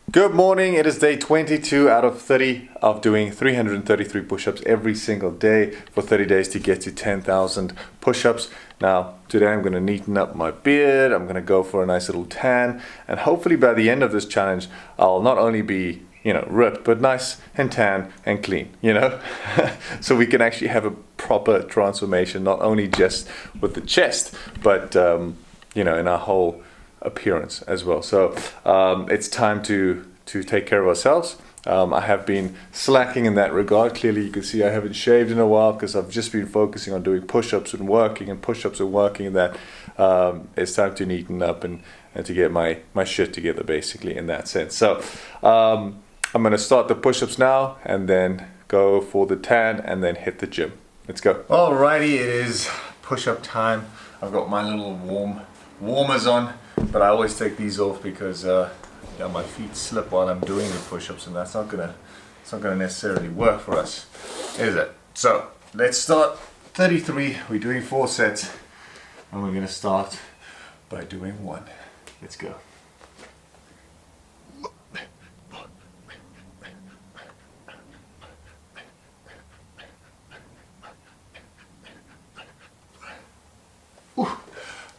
Good morning. It is day 22 out of 30 of doing 333 push-ups every single day for 30 days to get to 10,000 push-ups. Now, today I'm going to neaten up my beard. I'm going to go for a nice little tan, and hopefully by the end of this challenge, I'll not only be, ripped, but nice and tan and clean, so we can actually have a proper transformation, not only just with the chest, but, in our whole appearance as well. So it's time to take care of ourselves. I have been slacking in that regard. Clearly you can see I haven't shaved in a while because I've just been focusing on doing push-ups and working and push-ups and working, and that it's time to neaten up and to get my shit together, basically, in that sense. So I'm going to start the push-ups now and then go for the tan and then hit the gym. Let's go. Alrighty, it is push-up time. I've got my little warmers on, but I always take these off because my feet slip while I'm doing the push-ups, and it's not gonna necessarily work for us, is it? So let's start 33. We're doing 4 sets, and we're gonna start by doing 1. Let's go.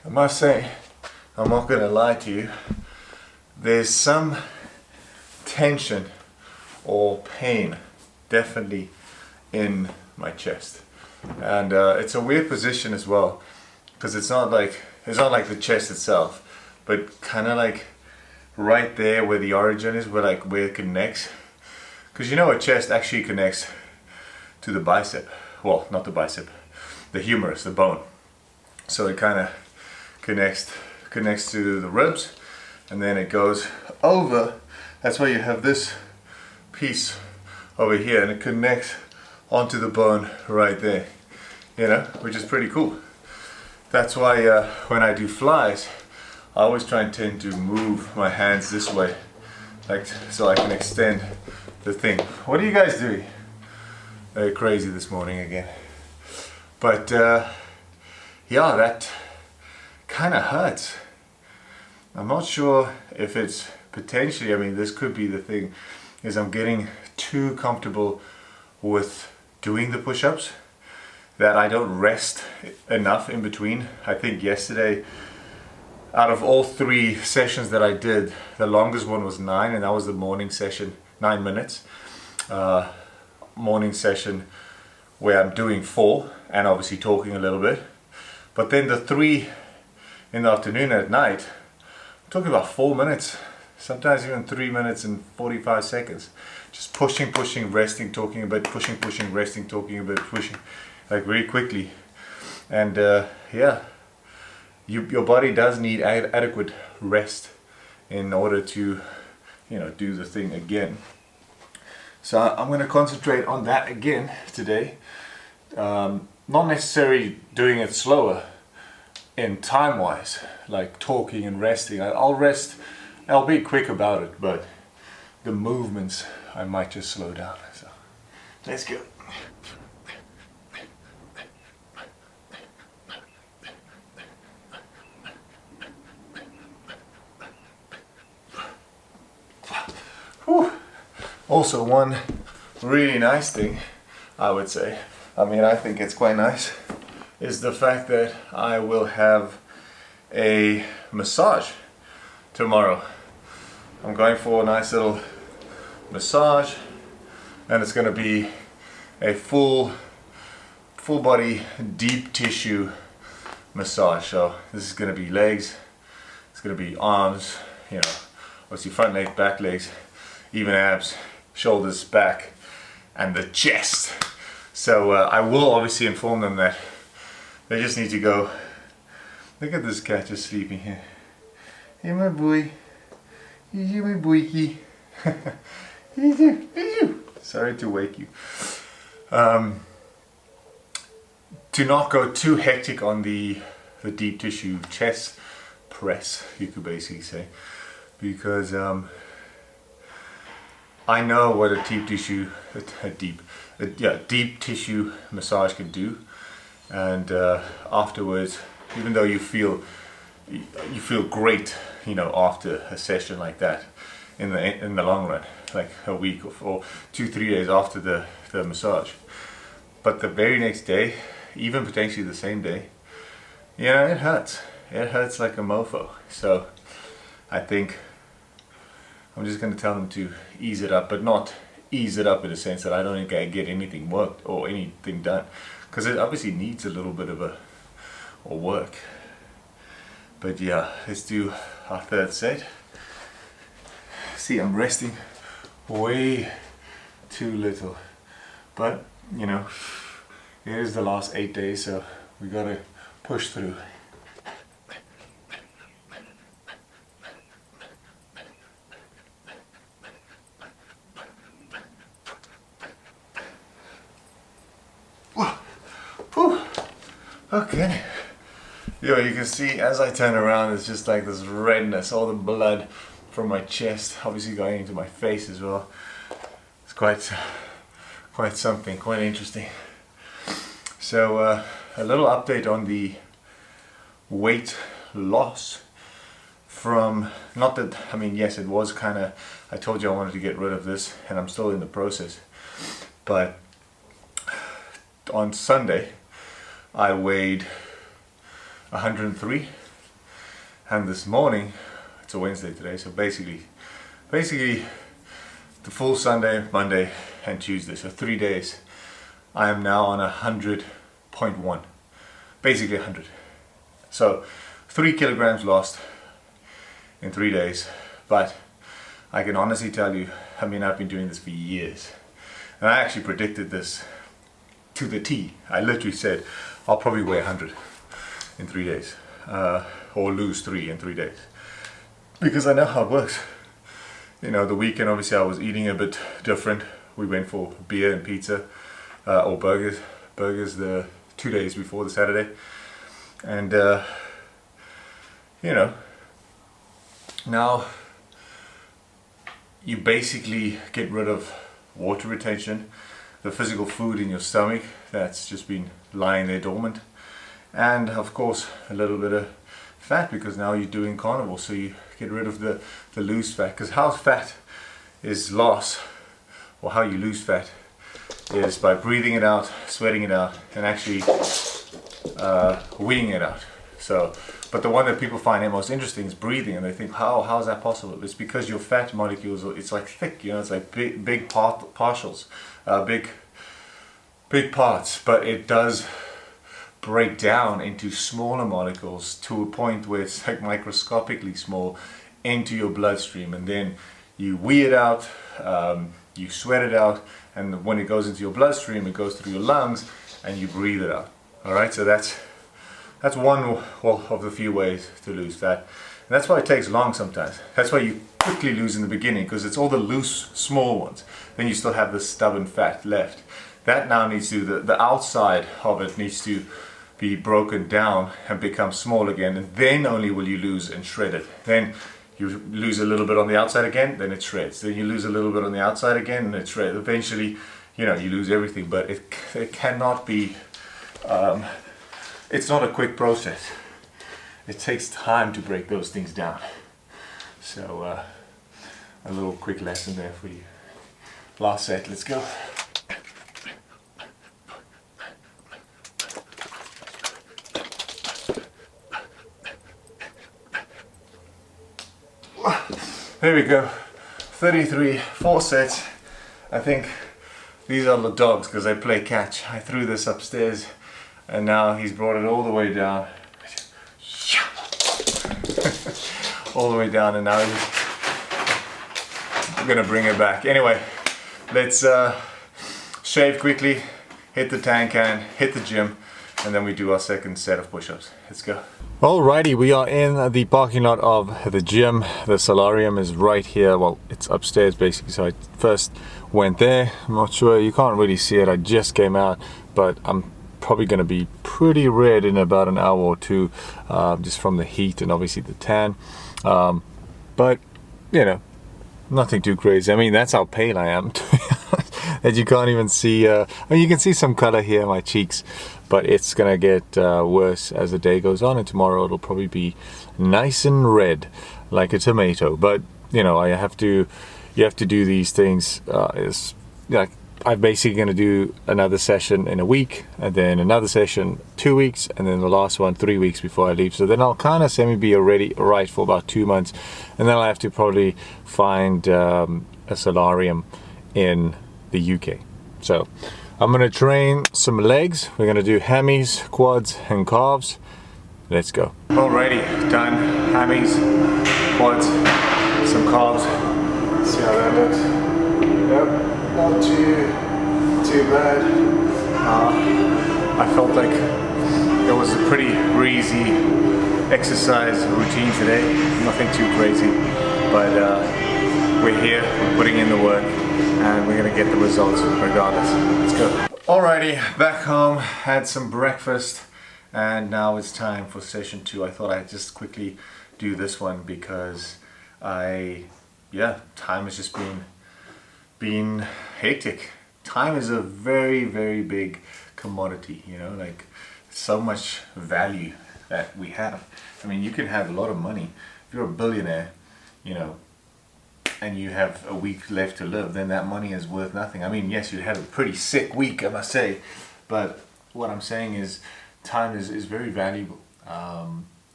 I must say, I'm not going to lie to you, there's some tension or pain definitely in my chest, and it's a weird position as well, because it's not like the chest itself, but kind of like right there where the origin is, where it connects, because a chest actually connects to the bicep, well, not the bicep, the humerus, the bone, so it kind of connects to the ribs, and then it goes over. That's why you have this piece over here, and it connects onto the bone right there, which is pretty cool. That's why when I do flies, I always try and tend to move my hands this way, so I can extend the thing. What are you guys doing? Very crazy this morning again, but yeah, that kind of hurts. I'm not sure if it's potentially, this could be the thing, is I'm getting too comfortable with doing the push-ups that I don't rest enough in between. I think yesterday, out of all 3 sessions that I did, the longest one was 9, and that was the morning session, 9 minutes. Morning session where I'm doing 4 and obviously talking a little bit. But then the 3 in the afternoon at night, I'm talking about 4 minutes, sometimes even 3 minutes and 45 seconds. Just pushing, resting, talking a bit, pushing, resting, talking a bit, pushing, like very quickly. And your body does need adequate rest in order to, do the thing again. So I'm going to concentrate on that again today. Not necessarily doing it slower in time-wise, like talking and resting. I'll rest, I'll be quick about it, but the movements, I might just slow down. So let's go. Whew. Also, one really nice thing, I would say, I think it's quite nice, is the fact that I will have a massage tomorrow. I'm going for a nice little massage, and it's going to be a full body deep tissue massage. So this is going to be legs, it's going to be arms, obviously front leg, back legs, even abs, shoulders, back, and the chest. So I will obviously inform them that they just need to go. Look at this cat just sleeping here. Hey, my boy. Hey, my boyki. Hey, sorry to wake you. To not go too hectic on the deep tissue chest press, you could basically say, because I know what a deep tissue massage can do. And afterwards, even though you feel great, after a session like that, in the long run, like a week or 2-3 days after the massage. But the very next day, even potentially the same day, you know, it hurts. It hurts like a mofo. So I think I'm just going to tell them to ease it up, but not ease it up in the sense that I don't think I get anything worked or anything done, because it obviously needs a little bit of a work. But yeah, let's do our third set. See, I'm resting way too little, but you know, it is the last 8 days, so we gotta push through. Okay. Yo, you can see as I turn around, it's just like this redness, all the blood from my chest, obviously going into my face as well. It's quite something, quite interesting. So a little update on the weight loss from, not that, I mean, yes, it was kind of, I told you I wanted to get rid of this, and I'm still in the process. But on Sunday, I weighed 103, and this morning, it's a Wednesday today, so basically the full Sunday, Monday and Tuesday, so 3 days, I am now on 100.1, basically 100. So 3 kilograms lost in 3 days, but I can honestly tell you, I mean, I've been doing this for years, and I actually predicted this to the T. I literally said I'll probably weigh 100 in 3 days, or lose 3 in 3 days, because I know how it works. You know, the weekend obviously I was eating a bit different. We went for beer and pizza, or burgers the 2 days before the Saturday, and you know, now you basically get rid of water retention, the physical food in your stomach that's just been lying there dormant, and of course a little bit of fat, because now you're doing carnivore, so you get rid of the loose fat. Because how fat is lost, or how you lose fat, is by breathing it out, sweating it out, and actually weeing it out. So, but the one that people find the most interesting is breathing, and they think, how is that possible? It's because your fat molecules, it's like thick, you know, it's like big partials, big parts, but it does break down into smaller molecules to a point where it's like microscopically small into your bloodstream, and then you wee it out, you sweat it out, and when it goes into your bloodstream, it goes through your lungs and you breathe it out. All right, so that's one of the few ways to lose fat, and that's why it takes long sometimes. That's why you quickly lose in the beginning, because it's all the loose small ones, then you still have the stubborn fat left. That now needs to, the outside of it needs to be broken down and become small again, and then only will you lose and shred it. Then you lose a little bit on the outside again, then it shreds. Then you lose a little bit on the outside again, and it shreds. Eventually, you know, you lose everything, but it cannot be, it's not a quick process. It takes time to break those things down. So a little quick lesson there for you. Last set, let's go. There we go, 33, 4 sets. I think these are the dogs, because they play catch. I threw this upstairs and now he's brought it all the way down. All the way down, and now he's gonna bring it back. Anyway, let's shave quickly, hit the tank can, hit the gym, and then we do our second set of push-ups. Let's go. Alrighty, we are in the parking lot of the gym. The solarium is right here. Well, it's upstairs basically, so I first went there. I'm not sure, you can't really see it, I just came out, but I'm probably going to be pretty red in about an hour or two, just from the heat and obviously the tan. But, you know, nothing too crazy. I mean, that's how pale I am, that you can't even see. I mean, you can see some color here in my cheeks, but it's gonna get worse as the day goes on, and tomorrow it'll probably be nice and red like a tomato. But you know, you have to do these things. Is like I'm basically going to do another session in a week, and then another session 2 weeks, and then the last one 3 weeks before I leave. So then I'll kind of semi be already right for about 2 months, and then I'll have to probably find a solarium in the UK. So I'm going to train some legs. We're going to do hammies, quads, and calves. Let's go. Alrighty, done. Hammies, quads, some calves. See how that looks. Yep, not too bad. I felt like it was a pretty breezy exercise routine today. Nothing too crazy, but we're here, we're putting in the work, and we're gonna get the results regardless. Let's go. Alrighty, back home, had some breakfast, and now it's time for session 2. I thought I'd just quickly do this one because time has just been hectic. Time is a very, very big commodity, you know, like so much value that we have. I mean, you can have a lot of money. If you're a billionaire, you know, and you have a week left to live, then that money is worth nothing. I mean, yes, you had a pretty sick week, I must say, but what I'm saying is time is very valuable,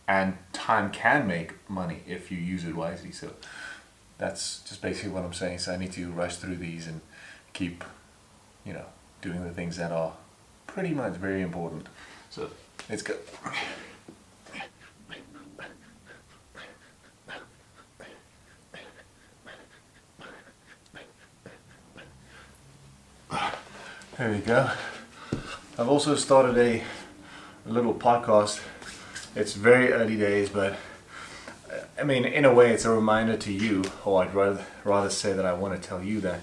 and time can make money if you use it wisely. So that's just basically what I'm saying. So I need to rush through these and keep, you know, doing the things that are pretty much very important. So let's go. There we go. I've also started a little podcast. It's very early days, but I mean, in a way, it's a reminder to you, or I'd rather say that I want to tell you that,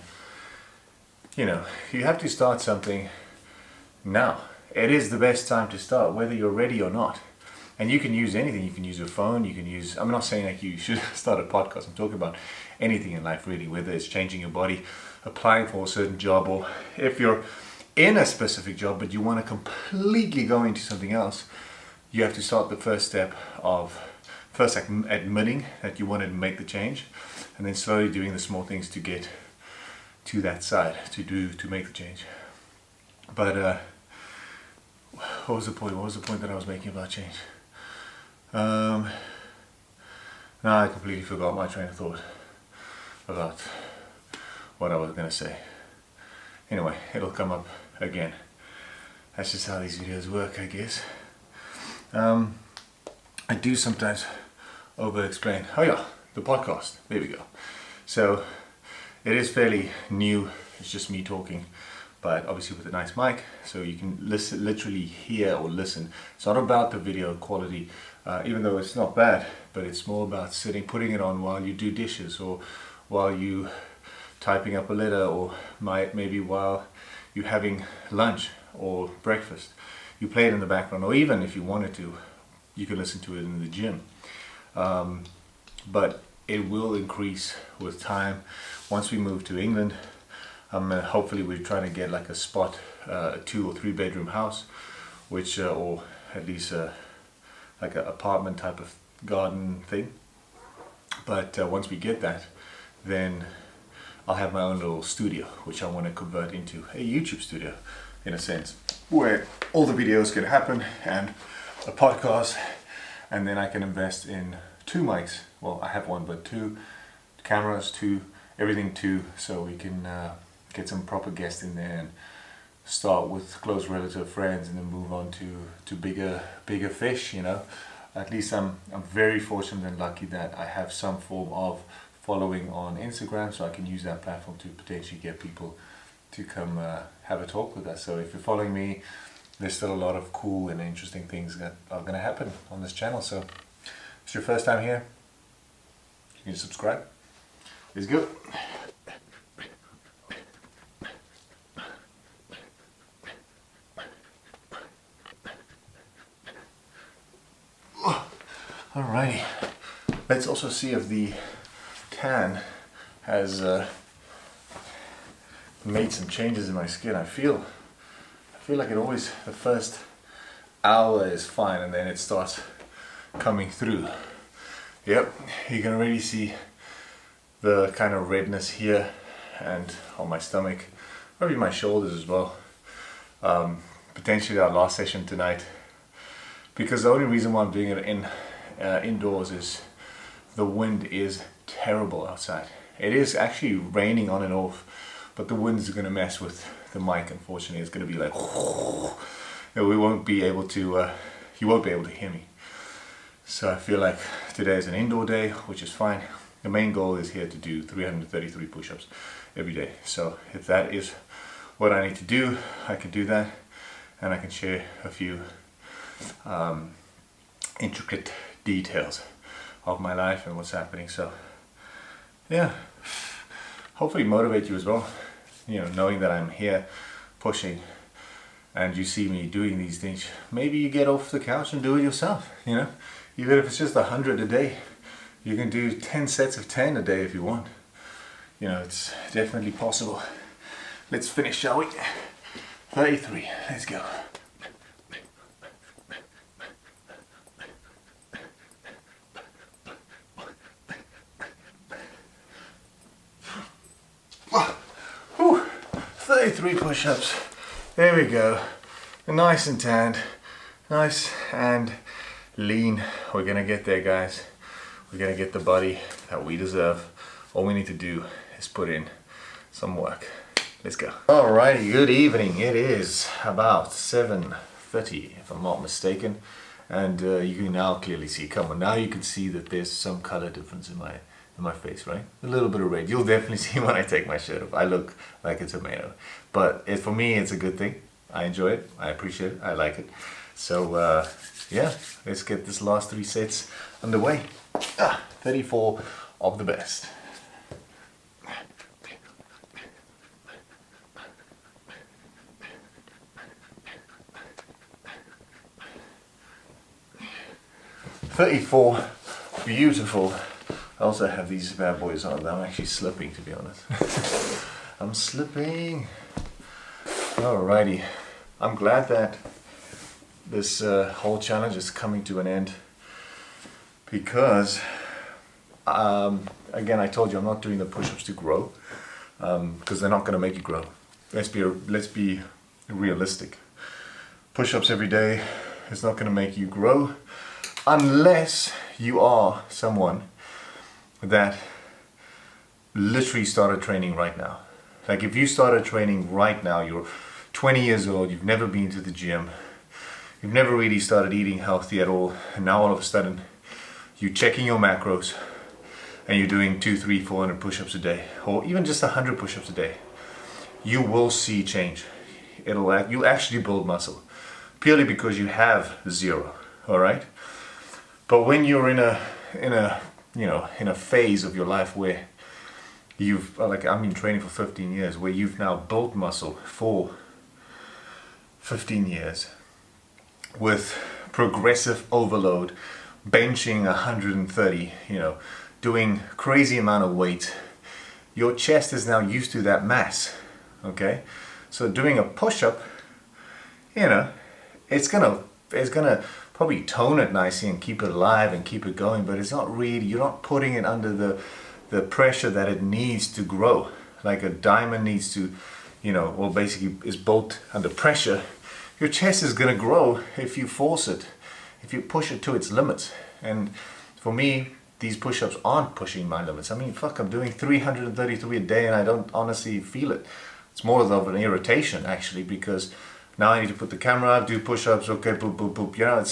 you know, you have to start something now. It is the best time to start, whether you're ready or not. And you can use anything. You can use your phone. You can use, I'm not saying like you should start a podcast. I'm talking about anything in life, really, whether it's changing your body, applying for a certain job, or if you're in a specific job but you want to completely go into something else, you have to start the first step of first admitting that you want to make the change, and then slowly doing the small things to get to that side, to make the change. But what was the point? What was the point that I was making about change? No, I completely forgot my train of thought about what I was going to say. Anyway, it'll come up again. That's just how these videos work, I guess. I do sometimes over-explain. Oh yeah, the podcast. There we go. So it is fairly new. It's just me talking, but obviously with a nice mic, so you can listen, literally hear or listen. It's not about the video quality, even though it's not bad, but it's more about putting it on while you do dishes, or while you typing up a letter, or maybe while you're having lunch or breakfast. You play it in the background, or even if you wanted to, you can listen to it in the gym. But it will increase with time. Once we move to England, hopefully we're trying to get like a spot, a 2 or 3 bedroom house, which or at least like an apartment type of garden thing. But once we get that, then I'll have my own little studio, which I want to convert into a YouTube studio, in a sense, where all the videos can happen, and a podcast, and then I can invest in 2 mics. Well, I have one, but 2 cameras, everything 2, so we can get some proper guests in there and start with close relative friends, and then move on to bigger fish. You know, at least I'm very fortunate and lucky that I have some form of following on Instagram, so I can use that platform to potentially get people to come have a talk with us. So if you're following me, there's still a lot of cool and interesting things that are going to happen on this channel. So if it's your first time here, you can subscribe. Let's go. Alrighty, let's also see if the tan has made some changes in my skin. I feel like it always, the first hour is fine, and then it starts coming through. Yep, you can already see the kind of redness here and on my stomach, probably my shoulders as well. Potentially our last session tonight, because the only reason why I'm doing it indoors is the wind is terrible outside. It is actually raining on and off, but the wind is going to mess with the mic. Unfortunately, it's going to be like we won't be able to you won't be able to hear me. So I feel like today is an indoor day, which is fine. The main goal is here to do 333 push-ups every day. So if that is what I need to do, I can do that, and I can share a few intricate details of my life and what's happening. So yeah, hopefully motivate you as well, you know, knowing that I'm here pushing and you see me doing these things. Maybe you get off the couch and do it yourself, you know, even if it's just 100 a day. You can do 10 sets of 10 a day if you want. You know, it's definitely possible. Let's finish, shall we? 33, let's go. Whew, 33 push-ups. There we go. Nice and tanned, nice and lean. We're gonna get there, guys. We're gonna get the body that we deserve. All we need to do is put in some work. Let's go. Alrighty, good evening. It is about 7:30, if I'm not mistaken, and you can now clearly see. Come on, now you can see that there's some color difference in my face, right? A little bit of red. You'll definitely see when I take my shirt off. I look like a tomato, but for me, it's a good thing. I enjoy it. I appreciate it. I like it. So yeah, let's get this last 3 sets underway. 34 of the best. Beautiful. I also have these bad boys on. I'm actually slipping, to be honest. I'm slipping. Alrighty. I'm glad that this whole challenge is coming to an end, because again, I told you I'm not doing the push-ups to grow, because they're not going to make you grow. Let's be realistic. Push-ups every day is not going to make you grow, unless you are someone that literally started training right now. Like if you started training right now, you're 20 years old, you've never been to the gym, you've never really started eating healthy at all, and now all of a sudden you're checking your macros and you're doing 200, 300, 400 push-ups a day, or even just 100 push-ups a day, you will see change. You'll actually build muscle, purely because you have 0. All right. But when you're in a phase of your life where you've, like I've been training for 15 years, where you've now built muscle for 15 years with progressive overload, benching 130, you know, doing crazy amount of weight, your chest is now used to that mass. Okay, so doing a push-up, you know, it's gonna probably tone it nicely and keep it alive and keep it going, but it's not really, you're not putting it under the pressure that it needs to grow. Like a diamond needs to, you know, well, basically is built under pressure. Your chest is gonna grow if you force it, if you push it to its limits. And for me, these push-ups aren't pushing my limits. I mean, fuck, I'm doing 333 a day and I don't honestly feel it. It's more of an irritation, actually, because now I need to put the camera up, do push-ups, okay, boop, boop, boop. You know,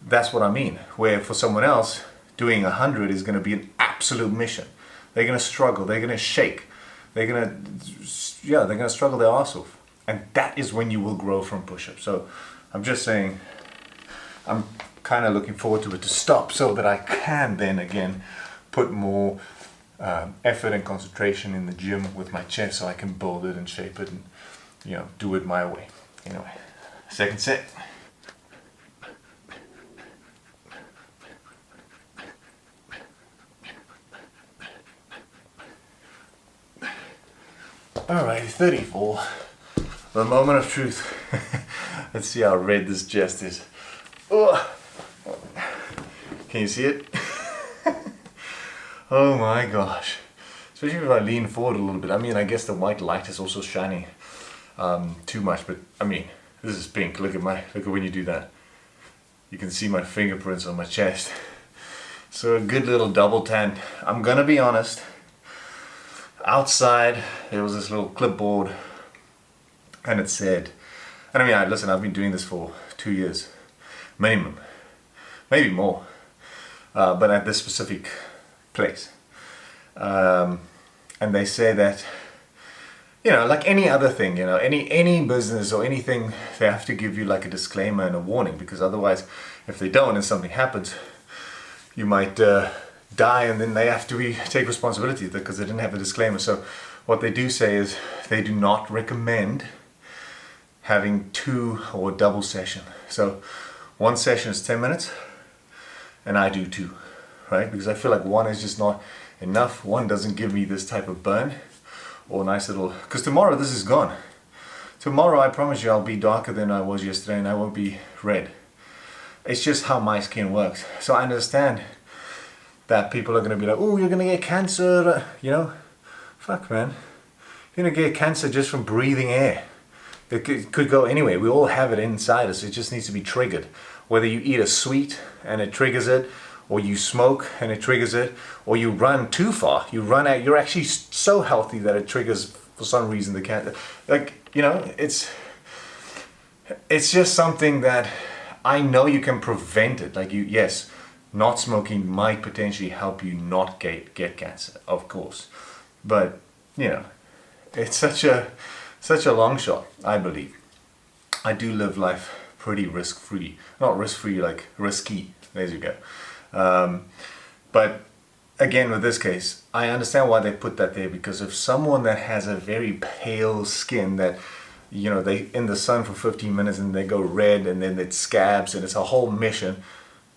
that's what I mean. Where for someone else, doing 100 is going to be an absolute mission. They're going to struggle, they're going to shake, they're going to struggle their arse off. And that is when you will grow from push-ups. So I'm just saying, I'm kind of looking forward to it to stop, so that I can then again put more effort and concentration in the gym with my chest, so I can build it and shape it and, you know, do it my way. Anyway, second set. Alright, 34. The moment of truth. Let's see how red this chest is. Ugh. Can you see it? Oh my gosh. especially if I lean forward a little bit. I mean, I guess the white light is also shining too much, but I mean, this is pink. Look at when you do that. You can see my fingerprints on my chest. So a good little double tan. I'm gonna be honest. Outside there was this little clipboard, and it said, and I mean, listen, I've been doing this for 2 years, minimum, maybe more, but at this specific place. And they say that, you know, like any other thing, you know, any business or anything, they have to give you like a disclaimer and a warning, because otherwise, if they don't and something happens, you might die, and then they have to take responsibility because they didn't have a disclaimer. So what they do say is they do not recommend having 2 or double session. So 1 session is 10 minutes, and I do 2, right? Because I feel like 1 is just not enough. 1 doesn't give me this type of burn or nice little, because tomorrow this is gone. Tomorrow I promise you I'll be darker than I was yesterday, and I won't be red. It's just how my skin works. So I understand that people are going to be like, oh, you're going to get cancer, you know. Fuck, man. You're going to get cancer just from breathing air. It could go anywhere. We all have it inside us. It just needs to be triggered. Whether you eat a sweet and it triggers it, or you smoke and it triggers it, or you run too far. You run out. You're actually so healthy that it triggers, for some reason, the cancer. Like, you know, it's just something that I know you can prevent it. Like, yes, not smoking might potentially help you not get cancer, of course. But, you know, it's such a long shot, I believe. I do live life pretty risk-free. Not risk-free, like risky. There you go. But again, with this case, I understand why they put that there, because if someone that has a very pale skin, that, you know, they in the sun for 15 minutes and they go red and then it scabs and it's a whole mission,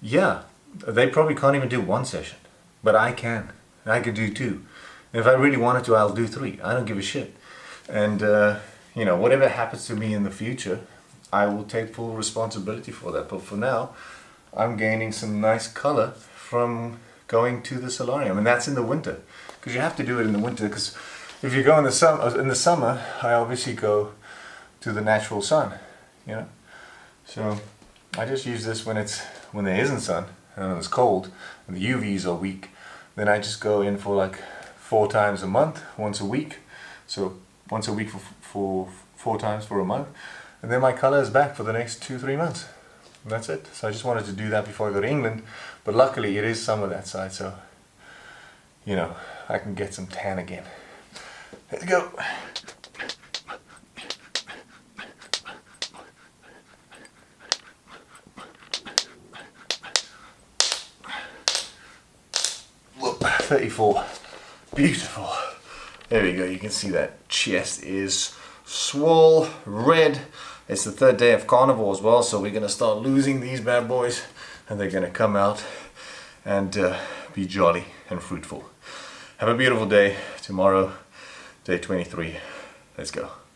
yeah, they probably can't even do 1 session, but I can. I could do 2. And if I really wanted to, I'll do 3. I don't give a shit. And you know, whatever happens to me in the future, I will take full responsibility for that. But for now, I'm gaining some nice color from going to the solarium, and that's in the winter, because you have to do it in the winter. Because if you go in the summer, I obviously go to the natural sun, you know. So I just use this when there isn't sun and it's cold and the UVs are weak. Then I just go in for like 4 times a month, once a week. So once a week for 4 times for a month, and then my color is back for the next 2-3 months. And that's it. So I just wanted to do that before I go to England, but luckily it is summer that side, so you know, I can get some tan again. Let's go. Whoop, 34. Beautiful. There we go. You can see that chest is swole, red. It's the 3rd day of carnival as well, so we're going to start losing these bad boys, and they're going to come out and be jolly and fruitful. Have a beautiful day. Tomorrow, day 23. Let's go.